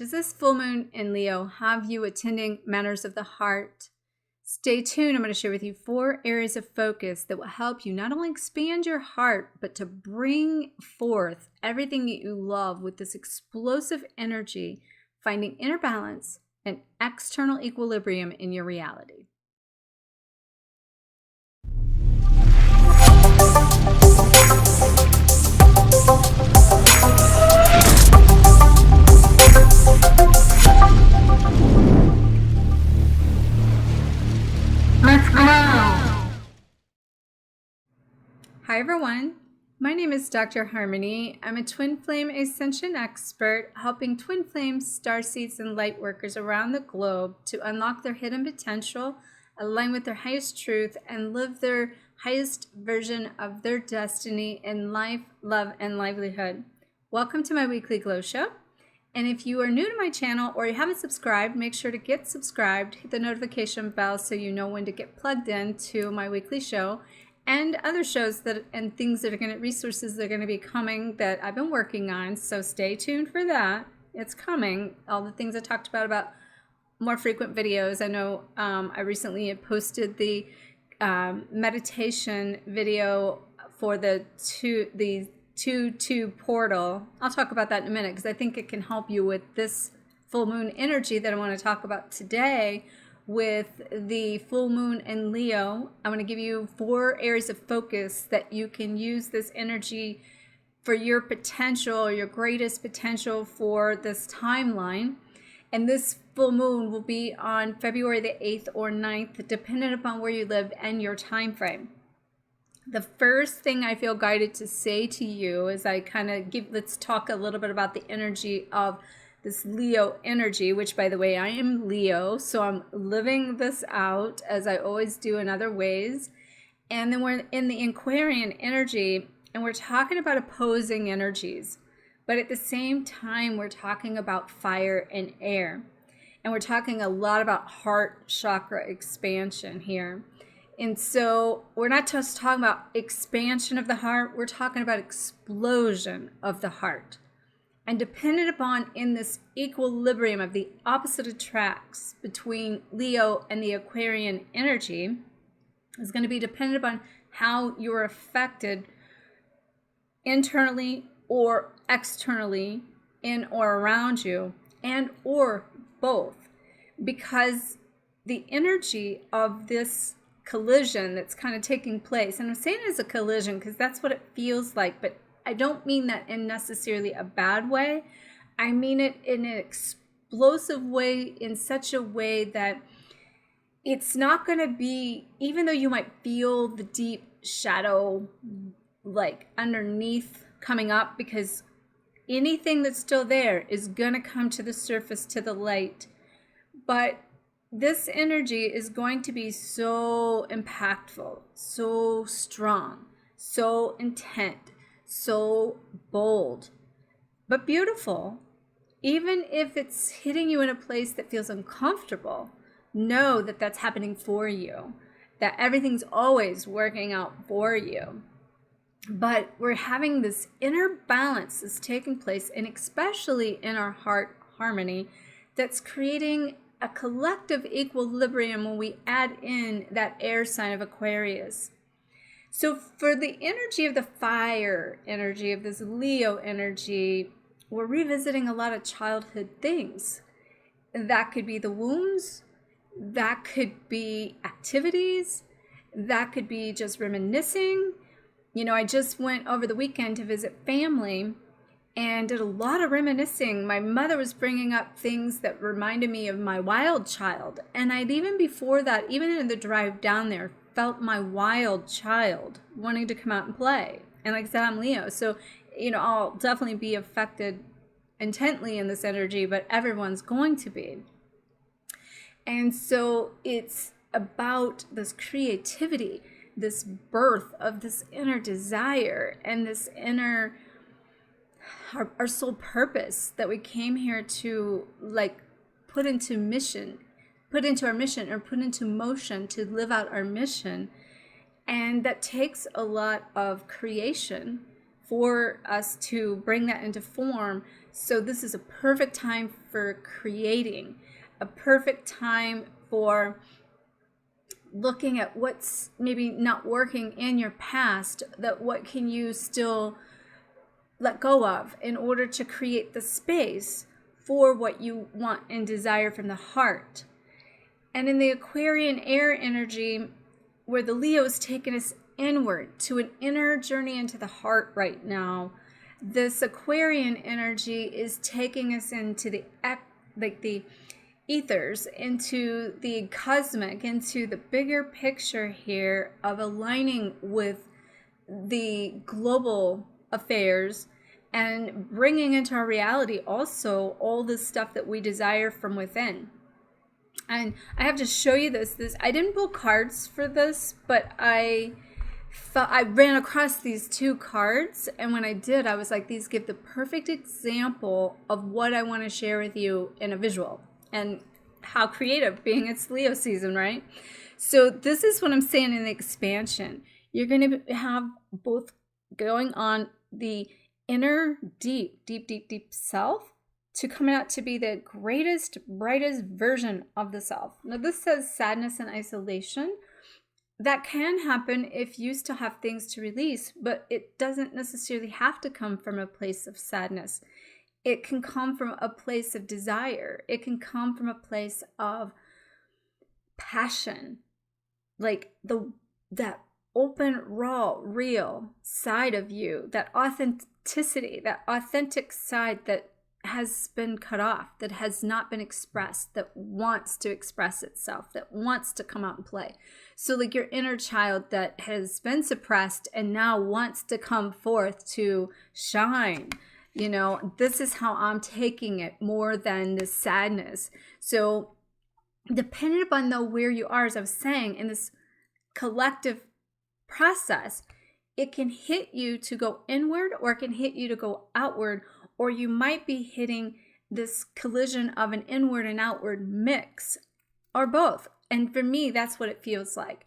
Does this full moon in Leo have you attending matters of the heart? Stay tuned. I'm going to share with you 4 areas of focus that will help you not only expand your heart, but to bring forth everything that you love with this explosive energy, finding inner balance and external equilibrium in your reality. Let's go! Hi everyone, my name is Dr. Harmony. I'm a twin flame ascension expert helping twin flames, starseeds, and light workers around the globe to unlock their hidden potential, align with their highest truth, and live their highest version of their destiny in life, love, and livelihood. Welcome to my weekly Glow Show. And if you are new to my channel or you haven't subscribed, make sure to get subscribed, hit the notification bell so you know when to get plugged in to my weekly show and other shows and things that are going to, resources that are going to be coming that I've been working on. So stay tuned for that. It's coming. All the things I talked about more frequent videos. I know I recently had posted the meditation video for the 2-2 portal. I'll talk about that in a minute because I think it can help you with this full moon energy that I want to talk about today with the full moon in Leo. I'm going to give you 4 areas of focus that you can use this energy for your potential, your greatest potential for this timeline. And this full moon will be on February the 8th or 9th, depending upon where you live and your time frame. The first thing I feel guided to say to you is let's talk a little bit about the energy of this Leo energy, which by the way, I am Leo, so I'm living this out as I always do in other ways. And then we're in the Aquarian energy and we're talking about opposing energies, but at the same time, we're talking about fire and air. And we're talking a lot about heart chakra expansion here. And so we're not just talking about expansion of the heart, we're talking about explosion of the heart. And dependent upon in this equilibrium of the opposite attracts between Leo and the Aquarian energy is going to be dependent upon how you're affected internally or externally in or around you, and or both. Because the energy of this collision that's kind of taking place, and I'm saying it's a collision because that's what it feels like, but I don't mean that in necessarily a bad way. I mean it in an explosive way, in such a way that it's not going to be, even though you might feel the deep shadow like underneath coming up, because anything that's still there is going to come to the surface, to the light. But this energy is going to be so impactful, so strong, so intent, so bold, but beautiful. Even if it's hitting you in a place that feels uncomfortable, know that that's happening for you, that everything's always working out for you. But we're having this inner balance that's taking place, and especially in our heart harmony, that's creating a collective equilibrium when we add in that air sign of Aquarius. So for the energy of the fire energy of this Leo energy, we're revisiting a lot of childhood things. That could be the wounds, that could be activities, that could be just reminiscing. You know, I just went over the weekend to visit family and did a lot of reminiscing. My mother was bringing up things that reminded me of my wild child. And I'd even before that, even in the drive down there, felt my wild child wanting to come out and play. And like I said, I'm Leo. So, you know, I'll definitely be affected intently in this energy, but everyone's going to be. And so it's about this creativity, this birth of this inner desire and this inner our soul purpose that we came here to put into our mission or put into motion to live out our mission. And that takes a lot of creation for us to bring that into form, So this is a perfect time for creating, a perfect time for looking at what's maybe not working in your past, that what can you still let go of in order to create the space for what you want and desire from the heart. And in the Aquarian air energy, where the Leo is taking us inward to an inner journey into the heart right now, this Aquarian energy is taking us into the ethers, into the cosmic, into the bigger picture here of aligning with the global affairs and bringing into our reality also all the stuff that we desire from within. And I have to show you this. I didn't pull cards for this, but I ran across these two cards, and when I did, I was like, these give the perfect example of what I want to share with you in a visual, and how creative, being it's Leo season, right? So this is what I'm saying in the expansion. You're going to have both going on the inner deep self to coming out to be the greatest, brightest version of the self. Now this says sadness and isolation. That can happen if you still have things to release, but it doesn't necessarily have to come from a place of sadness. It can come from a place of desire. It can come from a place of passion, like that open, raw, real side of you, that authenticity, that authentic side that has been cut off, that has not been expressed, that wants to express itself, that wants to come out and play. So like your inner child that has been suppressed and now wants to come forth to shine. You know, this is how I'm taking it, more than the sadness. So depending upon though where you are, as I was saying, in this collective process, it can hit you to go inward, or it can hit you to go outward, or you might be hitting this collision of an inward and outward mix, or both. And for me, that's what it feels like.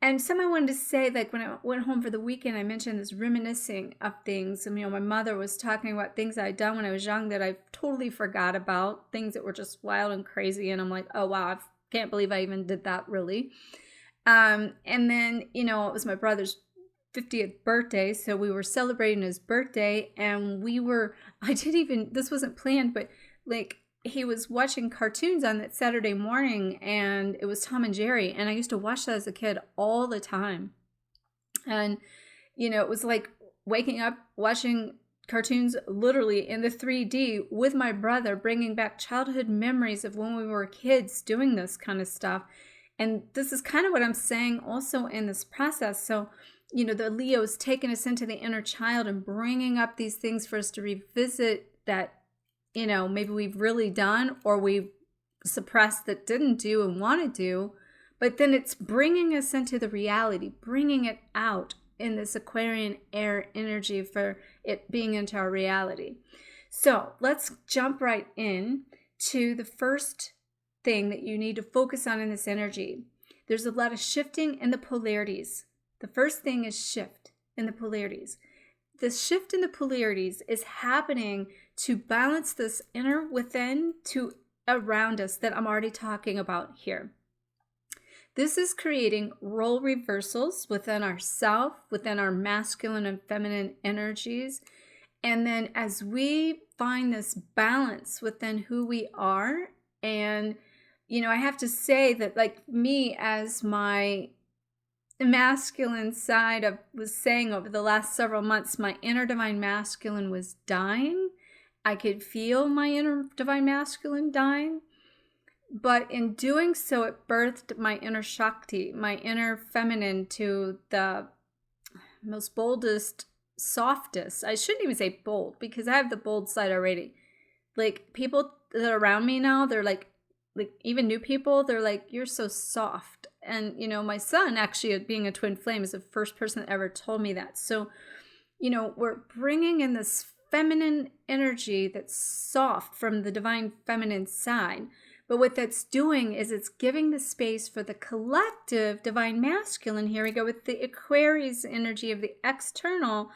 And something I wanted to say, like when I went home for the weekend, I mentioned this reminiscing of things. And, you know, my mother was talking about things I had done when I was young that I totally forgot about, things that were just wild and crazy. And I'm like, oh, wow, I can't believe I even did that, really. And then, you know, it was my brother's 50th birthday, so we were celebrating his birthday, and this wasn't planned, but like he was watching cartoons on that Saturday morning, and it was Tom and Jerry, and I used to watch that as a kid all the time. And you know, it was like waking up watching cartoons literally in the 3D with my brother, bringing back childhood memories of when we were kids doing this kind of stuff. And this is kind of what I'm saying also in this process. So you know, the Leo is taking us into the inner child and bringing up these things for us to revisit that, you know, maybe we've really done, or we've suppressed that didn't do and want to do. But then it's bringing us into the reality, bringing it out in this Aquarian air energy for it being into our reality. So let's jump right in to the first thing that you need to focus on in this energy. There's a lot of shifting in the polarities. The first thing is shift in the polarities. The shift in the polarities is happening to balance this inner within to around us that I'm already talking about here. This is creating role reversals within ourself, within our masculine and feminine energies. And then as we find this balance within who we are, and, you know, I have to say that, like me, as my masculine side of was saying over the last several months, my inner divine masculine was dying. I could feel my inner divine masculine dying. But in doing so, it birthed my inner Shakti, my inner feminine, to the most boldest, softest. I shouldn't even say bold, because I have the bold side already. Like, people that are around me now, they're like even new people, they're like, you're so soft. And, you know, my son, actually, being a twin flame, is the first person that ever told me that. So, you know, we're bringing in this feminine energy that's soft from the divine feminine side. But what that's doing is it's giving the space for the collective divine masculine. Here we go with the Aquarius energy of the external.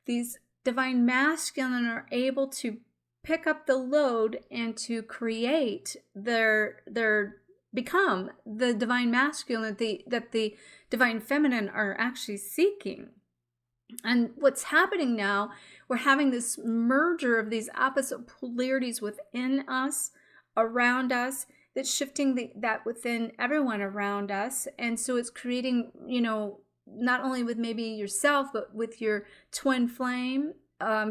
These divine masculine are able to pick up the load and to create become the divine masculine that the divine feminine are actually seeking. And what's happening now, we're having this merger of these opposite polarities within us, around us, that's shifting that within everyone around us. And so it's creating, not only with maybe yourself, but with your twin flame.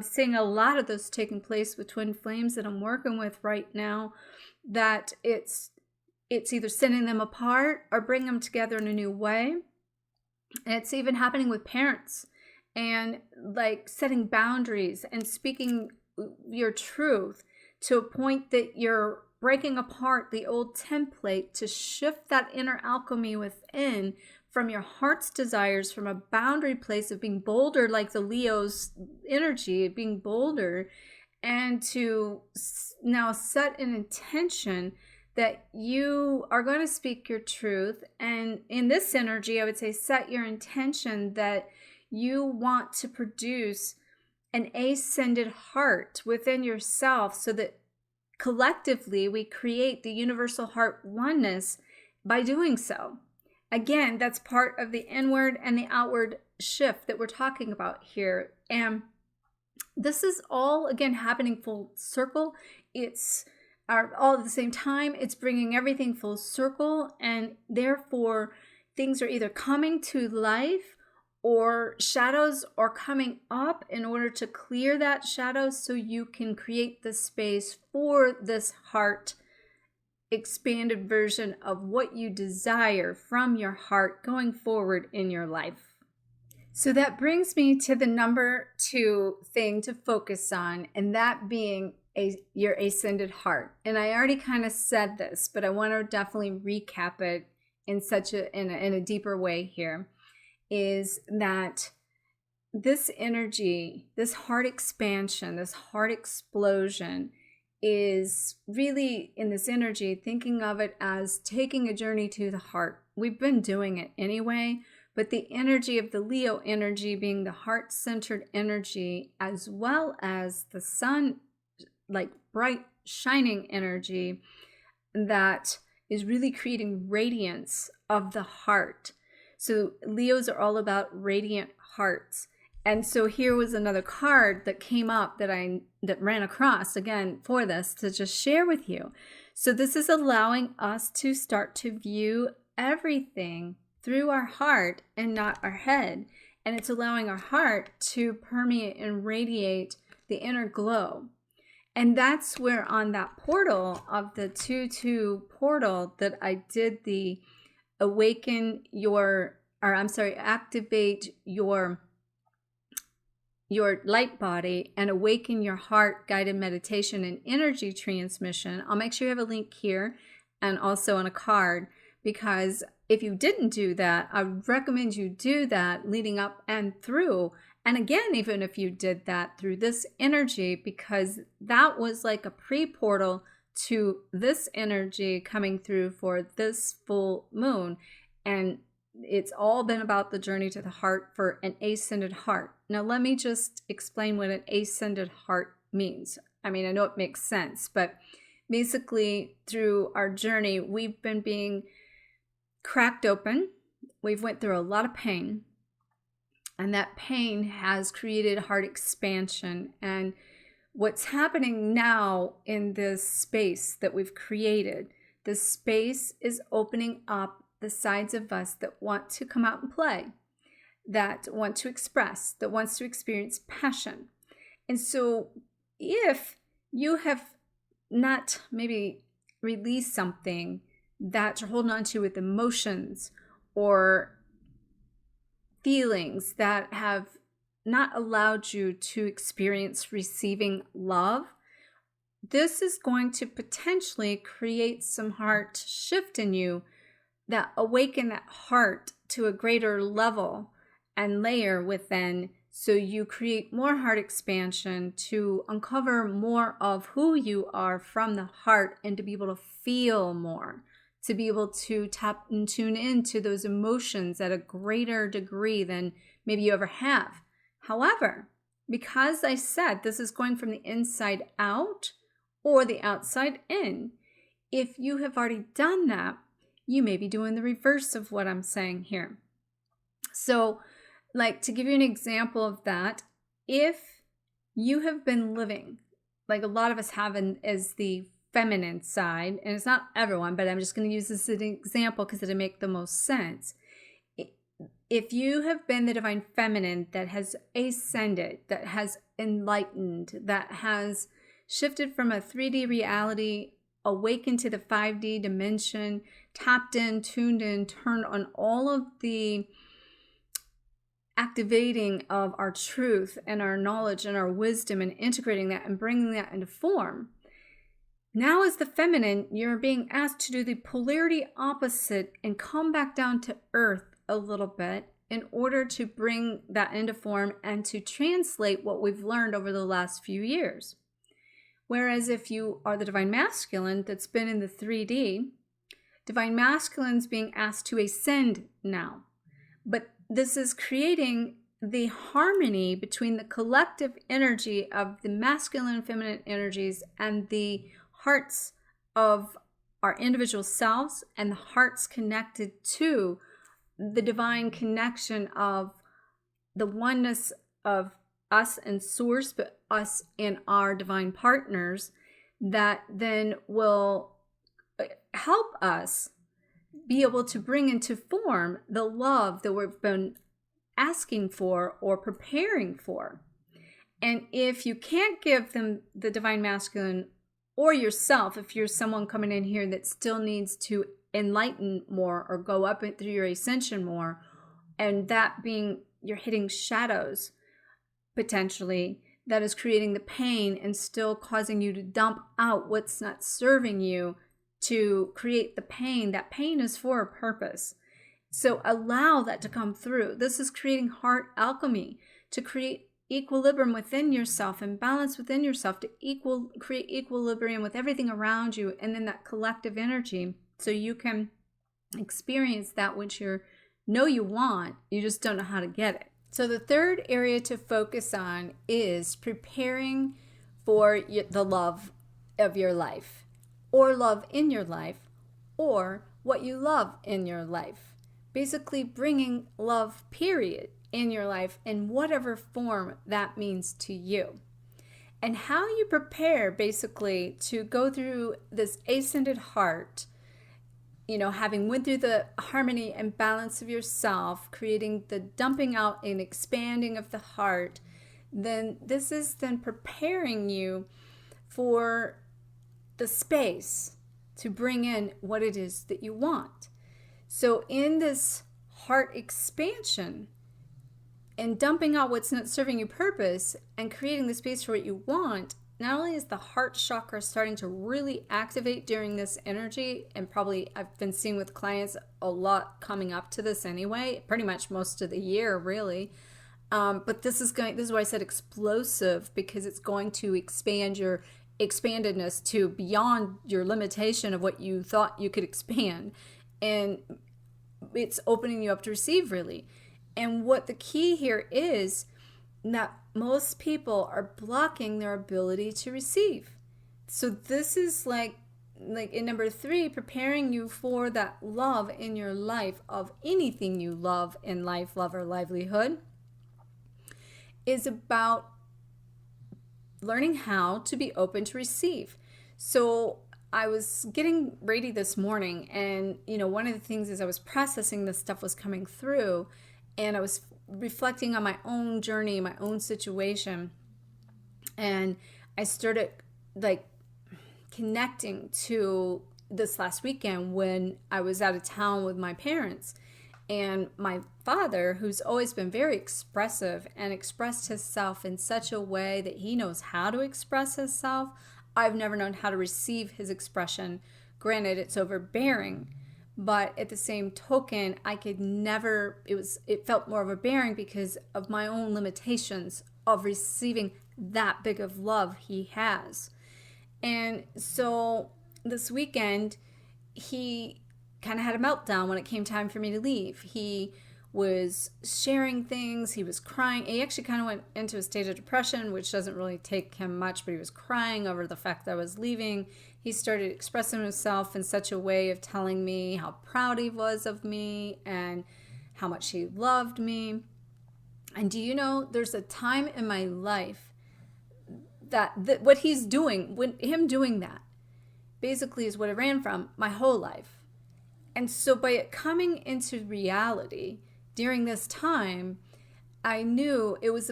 Seeing a lot of those taking place with twin flames that I'm working with right now, that it's either sending them apart or bringing them together in a new way. And it's even happening with parents, and like setting boundaries and speaking your truth to a point that you're breaking apart the old template to shift that inner alchemy within, from your heart's desires, from a boundary place of being bolder, like the Leo's energy, being bolder, and to now set an intention that you are going to speak your truth. And in this energy, I would say set your intention that you want to produce an ascended heart within yourself, so that collectively we create the universal heart oneness by doing so. Again, that's part of the inward and the outward shift that we're talking about here. And this is all, again, happening full circle. It's all at the same time. It's bringing everything full circle. And therefore, things are either coming to life, or shadows are coming up in order to clear that shadow, so you can create the space for this heart expanded version of what you desire from your heart going forward in your life. So that brings me to the number 2 thing to focus on, and that being your ascended heart. And I already kind of said this, but I want to definitely recap it in a deeper way here. Is that this energy, this heart expansion, this heart explosion, is really, in this energy, thinking of it as taking a journey to the heart. We've been doing it anyway, but the energy of the Leo energy being the heart-centered energy, as well as the sun, like bright, shining energy that is really creating radiance of the heart. So Leos are all about radiant hearts. And so here was another card that came up that ran across again for this to just share with you. So this is allowing us to start to view everything through our heart and not our head. And it's allowing our heart to permeate and radiate the inner glow. And that's where on that portal of the 2-2 portal that I did the activate your light body and awaken your heart guided meditation and energy transmission. I'll make sure you have a link here and also on a card, because if you didn't do that, I would recommend you do that leading up and through. And again, even if you did that through this energy, because that was like a pre-portal to this energy coming through for this full moon. And it's all been about the journey to the heart for an ascended heart. Now, let me just explain what an ascended heart means. I mean, I know it makes sense, but basically through our journey, we've been being cracked open. We've went through a lot of pain, and that pain has created heart expansion. And what's happening now in this space that we've created, this space is opening up the sides of us that want to come out and play, that want to express, that wants to experience passion. And so if you have not maybe released something that you're holding on to with emotions or feelings that have not allowed you to experience receiving love, this is going to potentially create some heart shift in you that awaken that heart to a greater level and layer within, so you create more heart expansion to uncover more of who you are from the heart, and to be able to feel more, to be able to tap and tune into those emotions at a greater degree than maybe you ever have. However, because I said this is going from the inside out or the outside in. If you have already done that, you may be doing the reverse of what I'm saying here. So, like, to give you an example of that, if you have been living, like a lot of us have, as the feminine side, and it's not everyone, but I'm just going to use this as an example because it'll make the most sense. If you have been the divine feminine that has ascended, that has enlightened, that has shifted from a 3D reality, awakened to the 5D dimension, tapped in, tuned in, turned on all of the activating of our truth and our knowledge and our wisdom and integrating that and bringing that into form. Now as the feminine, you're being asked to do the polarity opposite and come back down to earth a little bit in order to bring that into form and to translate what we've learned over the last few years. Whereas if you are the divine masculine that's been in the 3D, divine masculine's being asked to ascend now. But this is creating the harmony between the collective energy of the masculine and feminine energies and the hearts of our individual selves and the hearts connected to the divine connection of the oneness of us and source, but us and our divine partners, that then will help us be able to bring into form the love that we've been asking for or preparing for. And if you can't give them the divine masculine, or yourself, if you're someone coming in here that still needs to enlighten more or go up through your ascension more, and that being you're hitting shadows potentially that is creating the pain and still causing you to dump out what's not serving you to create the pain. That pain is for a purpose. So allow that to come through. This is creating heart alchemy to create equilibrium within yourself and balance within yourself to create equilibrium with everything around you, and then that collective energy, so you can experience that which you know you want, you just don't know how to get it. So the third area to focus on is preparing for the love of your life, or love in your life, or what you love in your life. Basically bringing love, period, in your life in whatever form that means to you. And how you prepare basically to go through this ascended heart, having went through the harmony and balance of yourself, creating the dumping out and expanding of the heart, then this is then preparing you for the space to bring in what it is that you want. So in this heart expansion and dumping out what's not serving you purpose and creating the space for what you want, not only is the heart chakra starting to really activate during this energy, and probably I've been seeing with clients a lot coming up to this anyway, pretty much most of the year really. But this is why I said explosive, because it's going to expand your expandedness to beyond your limitation of what you thought you could expand. And it's opening you up to receive really. And what the key here is that most people are blocking their ability to receive. So this is like in number 3, preparing you for that love in your life of anything you love in life, love or livelihood, is about learning how to be open to receive. So I was getting ready this morning, and one of the things as I was processing this stuff was coming through, and I was reflecting on my own journey, my own situation, and I started connecting to this last weekend when I was out of town with my parents. And my father, who's always been very expressive and expressed himself in such a way that he knows how to express himself, I've never known how to receive his expression. Granted, it's overbearing, but at the same token, I could never, it felt more overbearing because of my own limitations of receiving that big of love he has. And so this weekend, he kind of had a meltdown when it came time for me to leave. He was sharing things. He was crying. He actually kind of went into a state of depression, which doesn't really take him much, but he was crying over the fact that I was leaving. He started expressing himself in such a way of telling me how proud he was of me and how much he loved me. And do you know, there's a time in my life that what he's doing, when him doing that, basically is what I ran from my whole life. And so by it coming into reality during this time, I knew it was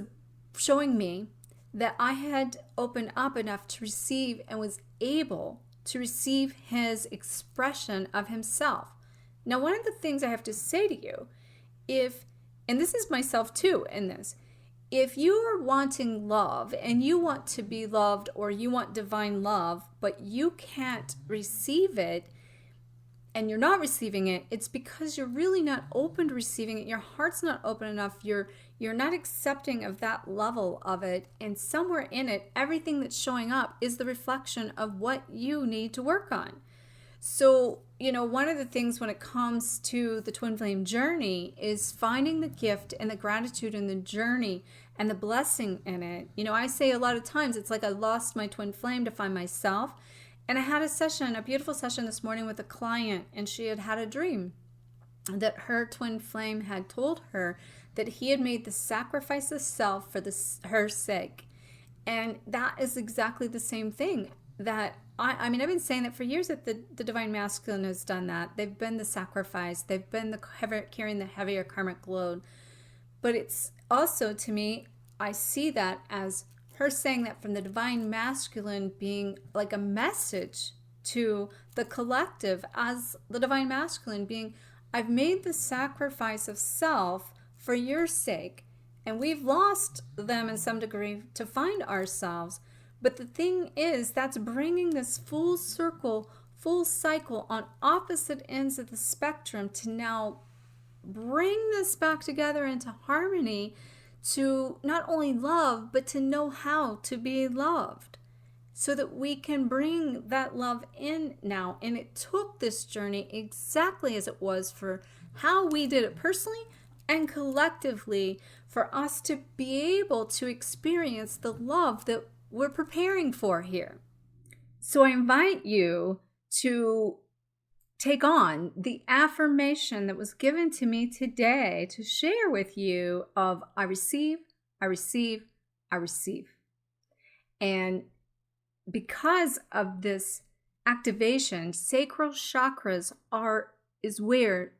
showing me that I had opened up enough to receive and was able to receive his expression of himself. Now, one of the things I have to say to you, and this is myself too in this, if you are wanting love and you want to be loved or you want divine love, but you can't receive it, and you're not receiving it, it's because you're really not open to receiving it. Your heart's not open enough. You're not accepting of that level of it. And somewhere in it, everything that's showing up is the reflection of what you need to work on. So, one of the things when it comes to the twin flame journey is finding the gift and the gratitude in the journey and the blessing in it. I say a lot of times, it's like I lost my twin flame to find myself. And I had a beautiful session this morning with a client, and she had had a dream that her twin flame had told her that he had made the sacrifice of self for her sake. And that is exactly the same thing that I've been saying that for years, that the divine masculine has done that. They've been the sacrifice. They've been carrying the heavier karmic load. But it's also, to me, I see that as her saying that from the divine masculine being like a message to the collective as the divine masculine being, I've made the sacrifice of self for your sake. And we've lost them in some degree to find ourselves. But the thing is, that's bringing this full circle, full cycle on opposite ends of the spectrum to now bring this back together into harmony, to not only love, but to know how to be loved, so that we can bring that love in now. And it took this journey exactly as it was for how we did it personally and collectively for us to be able to experience the love that we're preparing for here. So I invite you to take on the affirmation that was given to me today to share with you of I receive, I receive, I receive. And because of this activation, sacral chakras is where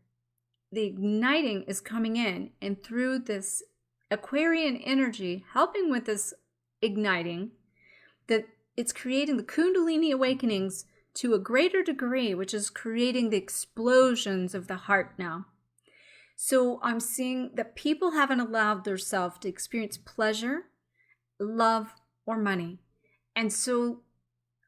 the igniting is coming in, and through this Aquarian energy helping with this igniting, that it's creating the Kundalini awakenings to a greater degree, which is creating the explosions of the heart now. So I'm seeing that people haven't allowed themselves to experience pleasure, love, or money. And so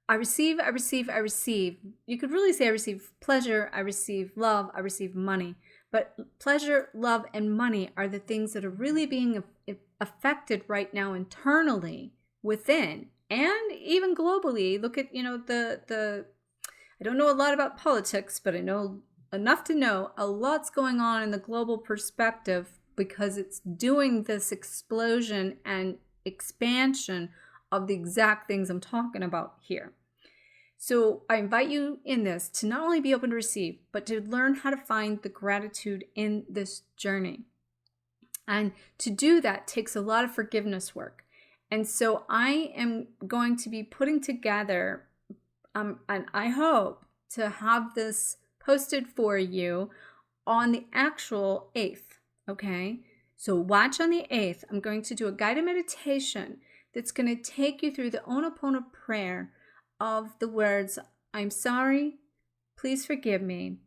I receive, I receive, I receive. You could really say I receive pleasure, I receive love, I receive money. But pleasure, love, and money are the things that are really being affected right now internally within. And even globally, look at, I don't know a lot about politics, but I know enough to know a lot's going on in the global perspective, because it's doing this explosion and expansion of the exact things I'm talking about here. So I invite you in this to not only be open to receive, but to learn how to find the gratitude in this journey. And to do that takes a lot of forgiveness work. And so I am going to be putting together, and I hope to have this posted for you on the actual 8th, okay? So watch on the 8th. I'm going to do a guided meditation that's going to take you through the Ho'oponopono prayer of the words, I'm sorry, please forgive me,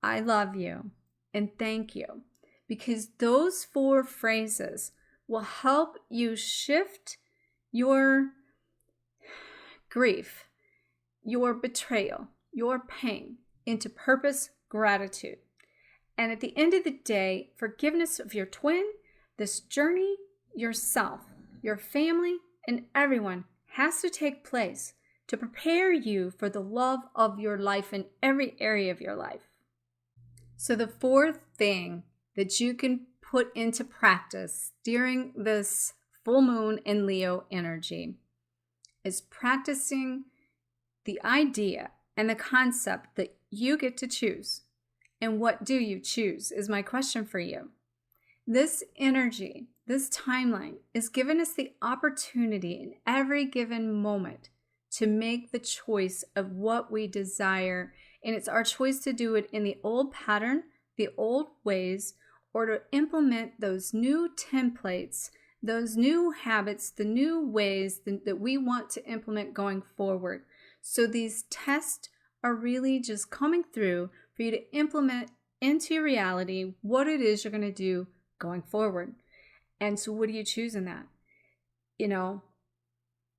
I love you, and thank you. Because those 4 phrases will help you shift your grief, your betrayal, your pain into purpose, gratitude. And at the end of the day, forgiveness of your twin, this journey, yourself, your family, and everyone has to take place to prepare you for the love of your life in every area of your life. So the 4th thing that you can put into practice during this full moon in Leo energy is practicing the idea and the concept that you get to choose. And what do you choose is my question for you. This energy, this timeline is giving us the opportunity in every given moment to make the choice of what we desire. And it's our choice to do it in the old pattern, the old ways, or to implement those new templates, those new habits, the new ways that we want to implement going forward. So these tests are really just coming through for you to implement into your reality what it is you're going to do going forward. And so what do you choose in that?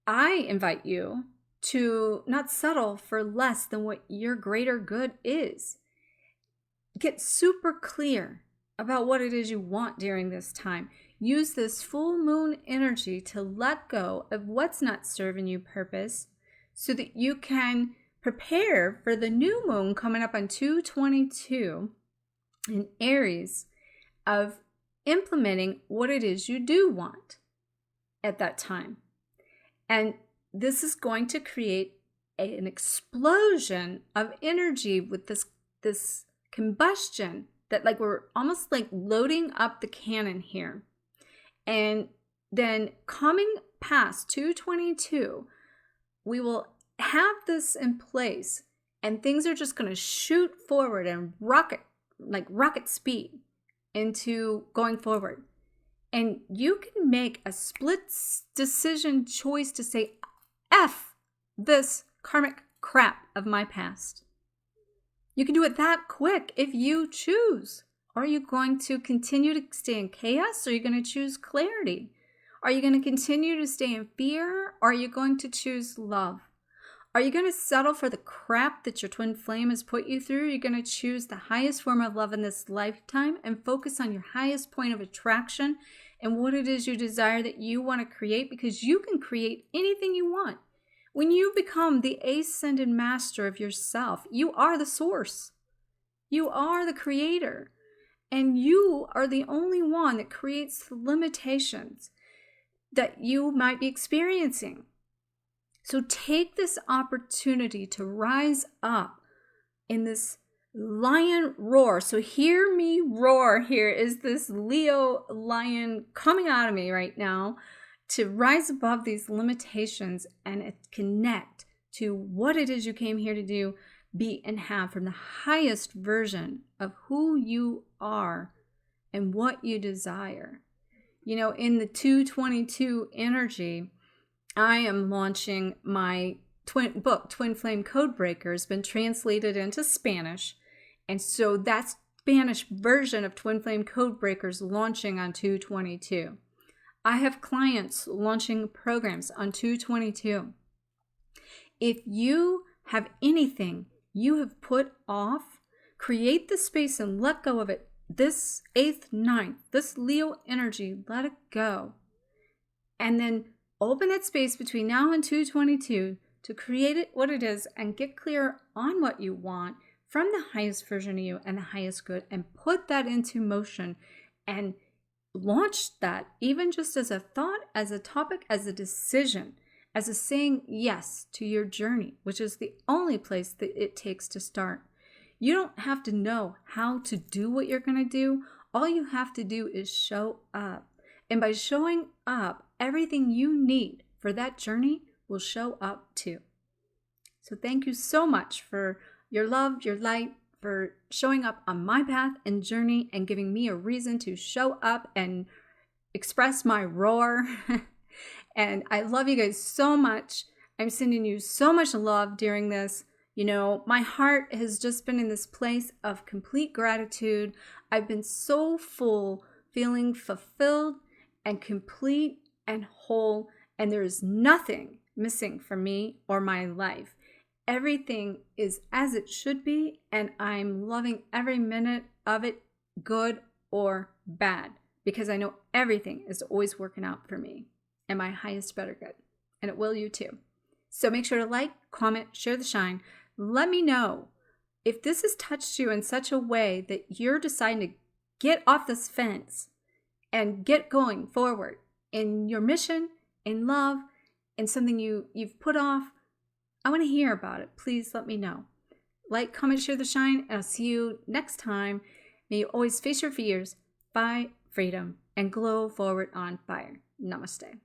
I invite you to not settle for less than what your greater good is. Get super clear about what it is you want during this time. Use this full moon energy to let go of what's not serving you purpose so that you can prepare for the new moon coming up on 2/22 in Aries of implementing what it is you do want at that time. And this is going to create an explosion of energy with this combustion that we're almost loading up the cannon here. And then coming past 2/22, we will have this in place and things are just going to shoot forward and rocket speed into going forward. And you can make a split decision choice to say, F this karmic crap of my past. You can do it that quick if you choose. Are you going to continue to stay in chaos? Or are you going to choose clarity? Are you going to continue to stay in fear? Or are you going to choose love? Are you going to settle for the crap that your twin flame has put you through? Are you going to choose the highest form of love in this lifetime and focus on your highest point of attraction and what it is you desire that you want to create? Because you can create anything you want. When you become the ascended master of yourself, you are the source. You are the creator. And you are the only one that creates the limitations that you might be experiencing. So take this opportunity to rise up in this lion roar. So hear me roar. Here is this Leo lion coming out of me right now to rise above these limitations and connect to what it is you came here to do, be, and have from the highest version of who you are and what you desire. In the 2/22 energy, I am launching my book, Twin Flame Codebreaker, has been translated into Spanish. And so that Spanish version of Twin Flame Codebreaker is launching on 2/22. I have clients launching programs on 2/22. If you have anything you have put off, create the space and let go of it. This 8th, 9th, this Leo energy, let it go. And then open that space between now and 2/22 to create it what it is and get clear on what you want from the highest version of you and the highest good, and put that into motion and launch that, even just as a thought, as a topic, as a decision, as a saying yes to your journey, which is the only place that it takes to start. You don't have to know how to do what you're going to do. All you have to do is show up. And by showing up, everything you need for that journey will show up too. So thank you so much for your love, your light, for showing up on my path and journey and giving me a reason to show up and express my roar. And I love you guys so much. I'm sending you so much love during this. My heart has just been in this place of complete gratitude. I've been so full, feeling fulfilled and complete and whole. And there is nothing missing from me or my life. Everything is as it should be, and I'm loving every minute of it, good or bad, because I know everything is always working out for me and my highest better good, and it will you too. So make sure to like, comment, share the shine. Let me know if this has touched you in such a way that you're deciding to get off this fence and get going forward in your mission, in love, in something you've put off. I want to hear about it. Please let me know. Like, comment, share the shine, and I'll see you next time. May you always face your fears, find freedom, and glow forward on fire. Namaste.